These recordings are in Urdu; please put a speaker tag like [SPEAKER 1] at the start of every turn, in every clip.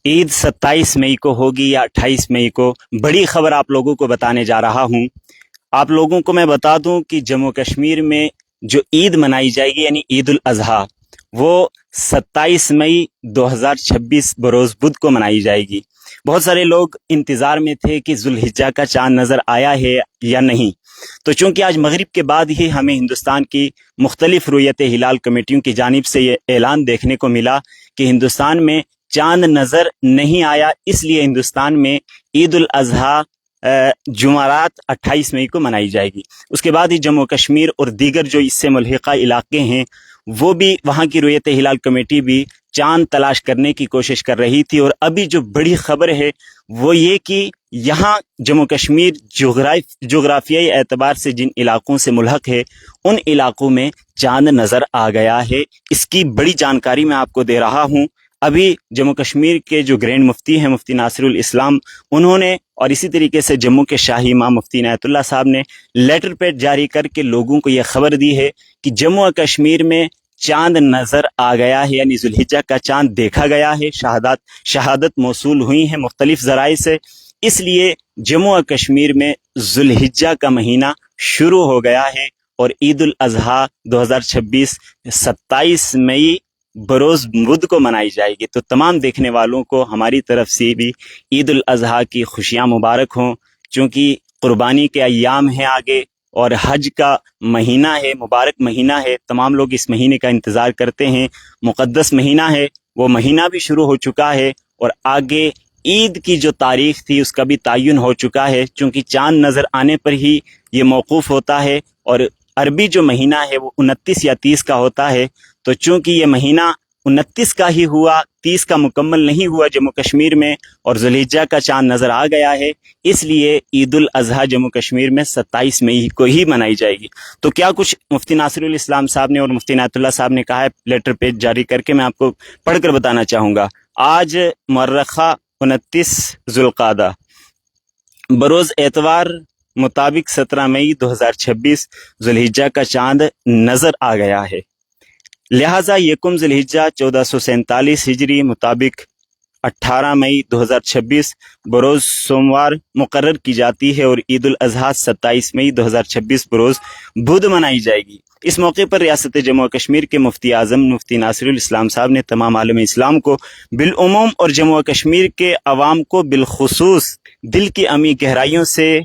[SPEAKER 1] عید 27 مئی کو ہوگی یا 28 مئی کو، بڑی خبر آپ لوگوں کو بتانے جا رہا ہوں۔ آپ لوگوں کو میں بتا دوں کہ جموں کشمیر میں جو عید منائی جائے گی یعنی عید الاضحیٰ، وہ 27 مئی 2026 بروز بدھ کو منائی جائے گی۔ بہت سارے لوگ انتظار میں تھے کہ ذوالحجہ کا چاند نظر آیا ہے یا نہیں، تو چونکہ آج مغرب کے بعد ہی ہمیں ہندوستان کی مختلف رؤیت ہلال کمیٹیوں کی جانب سے یہ اعلان دیکھنے کو ملا کہ ہندوستان میں چاند نظر نہیں آیا، اس لیے ہندوستان میں عید الاضحیٰ جمعرات 28 مئی کو منائی جائے گی۔ اس کے بعد ہی جموں کشمیر اور دیگر جو اس سے ملحقہ علاقے ہیں وہ بھی، وہاں کی رؤیت ہلال کمیٹی بھی چاند تلاش کرنے کی کوشش کر رہی تھی۔ اور ابھی جو بڑی خبر ہے وہ یہ کہ یہاں جموں کشمیر جغرافیائی اعتبار سے جن علاقوں سے ملحق ہے ان علاقوں میں چاند نظر آ گیا ہے۔ اس کی بڑی جانکاری میں آپ کو دے رہا ہوں۔ ابھی جموں کشمیر کے جو گرینڈ مفتی ہیں مفتی ناصر الاسلام، انہوں نے اور اسی طریقے سے جموں کے شاہی امام مفتی عنایت اللہ صاحب نے لیٹر پیڈ جاری کر کے لوگوں کو یہ خبر دی ہے کہ جموں و کشمیر میں چاند نظر آ گیا ہے، یعنی ذوالحجہ کا چاند دیکھا گیا ہے۔ شہادت موصول ہوئی ہیں مختلف ذرائع سے، اس لیے جموں و کشمیر میں ذوالحجہ کا مہینہ شروع ہو گیا ہے اور عید الاضحیٰ 2026 27 مئی بروز بدھ کو منائی جائے گی۔ تو تمام دیکھنے والوں کو ہماری طرف سے بھی عید الاضحیٰ کی خوشیاں مبارک ہوں، چونکہ قربانی کے ایام ہیں آگے اور حج کا مہینہ ہے، مبارک مہینہ ہے۔ تمام لوگ اس مہینے کا انتظار کرتے ہیں، مقدس مہینہ ہے، وہ مہینہ بھی شروع ہو چکا ہے اور آگے عید کی جو تاریخ تھی اس کا بھی تعین ہو چکا ہے، چونکہ چاند نظر آنے پر ہی یہ موقوف ہوتا ہے اور عربی جو مہینہ ہے وہ 29 یا 30 کا ہوتا ہے۔ تو چونکہ یہ مہینہ 29 کا ہی ہوا، 30 کا مکمل نہیں ہوا جموں کشمیر میں، اور ذوالحجہ کا چاند نظر آ گیا ہے، اس لیے عید الاضحیٰ جموں کشمیر میں 27 مئی کو ہی منائی جائے گی۔ تو کیا کچھ مفتی ناصر الاسلام صاحب نے اور مفتی عنایت اللہ صاحب نے کہا ہے لیٹر پیج جاری کر کے، میں آپ کو پڑھ کر بتانا چاہوں گا۔ آج مؤرخہ 29 ذوالقعدہ بروز اتوار مطابق 17 مئی 2026 ذوالحجہ کا چاند نظر آ گیا ہے، لہٰذا یکم ذوالحجہ 1447 ہجری مطابق 18 مئی 2026 بروز سوموار مقرر کی جاتی ہے اور عید الاضحیٰ 27 مئی 2026 بروز بدھ منائی جائے گی۔ اس موقع پر ریاست جموں و کشمیر کے مفتی اعظم مفتی ناصر الاسلام صاحب نے تمام عالم اسلام کو بالعموم اور جموں و کشمیر کے عوام کو بالخصوص دل کی عمیق گہرائیوں سے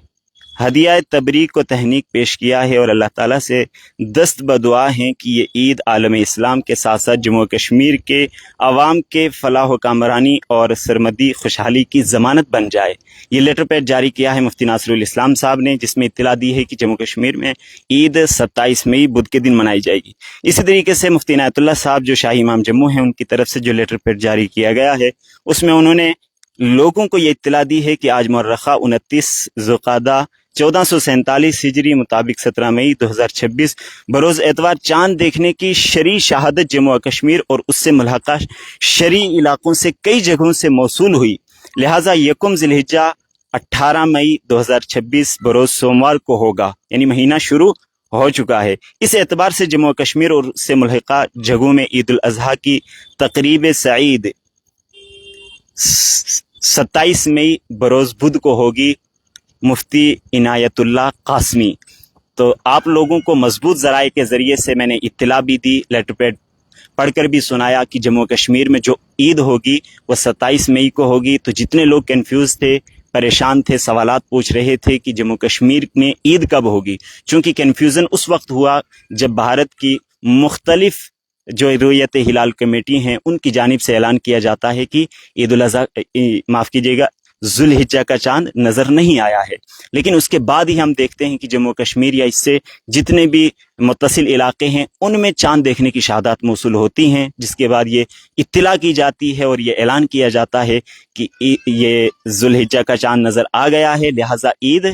[SPEAKER 1] ہدیہ تبریک کو تہنیک پیش کیا ہے اور اللہ تعالیٰ سے دست بدعا ہیں کہ یہ عید عالم اسلام کے ساتھ ساتھ جموں و کشمیر کے عوام کے فلاح و کامرانی اور سرمدی خوشحالی کی ضمانت بن جائے۔ یہ لیٹر پیڈ جاری کیا ہے مفتی ناصر الاسلام صاحب نے، جس میں اطلاع دی ہے کہ جموں کشمیر میں عید 27 مئی بدھ کے دن منائی جائے گی۔ اسی طریقے سے مفتی عنایت اللہ صاحب جو شاہی امام جموں ہیں، ان کی طرف سے جو لیٹر پیڈ جاری کیا گیا ہے اس میں انہوں نے لوگوں کو یہ اطلاع دی ہے کہ آج مؤرخہ 29 ذوالقعدہ 1447 ہجری مطابق 17 مئی 2026 بروز اتوار چاند دیکھنے کی شرعی شہادت جموں و کشمیر اور اس سے ملحقہ شرعی علاقوں سے کئی جگہوں سے موصول ہوئی، لہٰذا یکم ذوالحجہ 18 مئی 2026 بروز سوموار کو ہوگا، یعنی مہینہ شروع ہو چکا ہے۔ اس اعتبار سے جموں و کشمیر اور اس سے ملحقہ جگہوں میں عید الاضحیٰ کی تقریب سعید 27 مئی بروز بدھ کو ہوگی۔ مفتی عنایت اللہ قاسمی، تو آپ لوگوں کو مضبوط ذرائع کے ذریعے سے میں نے اطلاع بھی دی، لیٹر پیڈ پڑھ کر بھی سنایا کہ جموں کشمیر میں جو عید ہوگی وہ 27 مئی کو ہوگی۔ تو جتنے لوگ کنفیوز تھے، پریشان تھے، سوالات پوچھ رہے تھے کہ جموں کشمیر میں عید کب ہوگی، چونکہ کنفیوژن اس وقت ہوا جب بھارت کی مختلف جو رؤیت ہلال کمیٹی ہیں ان کی جانب سے اعلان کیا جاتا ہے کہ عید الاضحیٰ معاف کیجیے گا ذوالحجہ کا چاند نظر نہیں آیا ہے، لیکن اس کے بعد ہی ہم دیکھتے ہیں کہ جموں کشمیر یا اس سے جتنے بھی متصل علاقے ہیں ان میں چاند دیکھنے کی شہادات موصول ہوتی ہیں، جس کے بعد یہ اطلاع کی جاتی ہے اور یہ اعلان کیا جاتا ہے کہ یہ ذوالحجہ کا چاند نظر آ گیا ہے، لہٰذا عید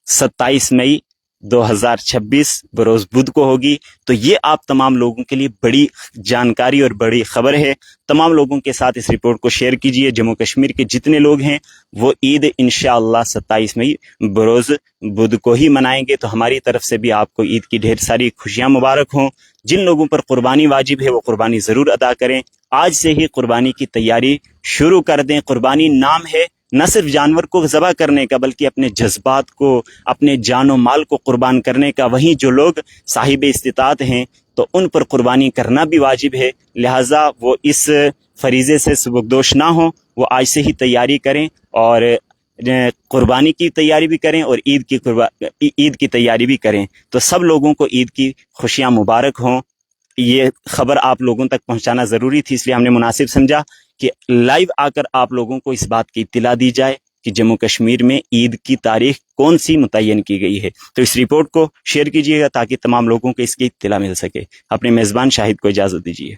[SPEAKER 1] 27 مئی 2026 بروز بدھ کو ہوگی. تو یہ آپ تمام لوگوں کے لیے بڑی جانکاری اور بڑی خبر ہے. تمام لوگوں کے ساتھ اس رپورٹ کو شیئر کیجئے. جموں کشمیر کے جتنے لوگ ہیں وہ عید انشاءاللہ 27 مئی بروز بدھ کو ہی منائیں گے. تو ہماری طرف سے بھی آپ کو عید کی ڈھیر ساری خوشیاں مبارک ہوں. جن لوگوں پر قربانی واجب ہے وہ قربانی ضرور ادا کریں. آج سے ہی قربانی کی تیاری شروع کر دیں. قربانی نام ہے نہ صرف جانور کو ذبح کرنے کا بلکہ اپنے جذبات کو، اپنے جان و مال کو قربان کرنے کا. وہیں جو لوگ صاحب استطاعت ہیں تو ان پر قربانی کرنا بھی واجب ہے. لہٰذا وہ اس فریضے سے سبکدوش نہ ہوں، وہ آج سے ہی تیاری کریں اور قربانی کی تیاری بھی کریں اور عید کی تیاری بھی کریں. تو سب لوگوں کو عید کی خوشیاں مبارک ہوں. یہ خبر آپ لوگوں تک پہنچانا ضروری تھی، اس لیے ہم نے مناسب سمجھا کہ لائیو آ کر آپ لوگوں کو اس بات کی اطلاع دی جائے کہ جموں کشمیر میں عید کی تاریخ کون سی متعین کی گئی ہے. تو اس رپورٹ کو شیئر کیجیے گا تاکہ تمام لوگوں کو اس کی اطلاع مل سکے. اپنے میزبان شاہد کو اجازت دیجیے.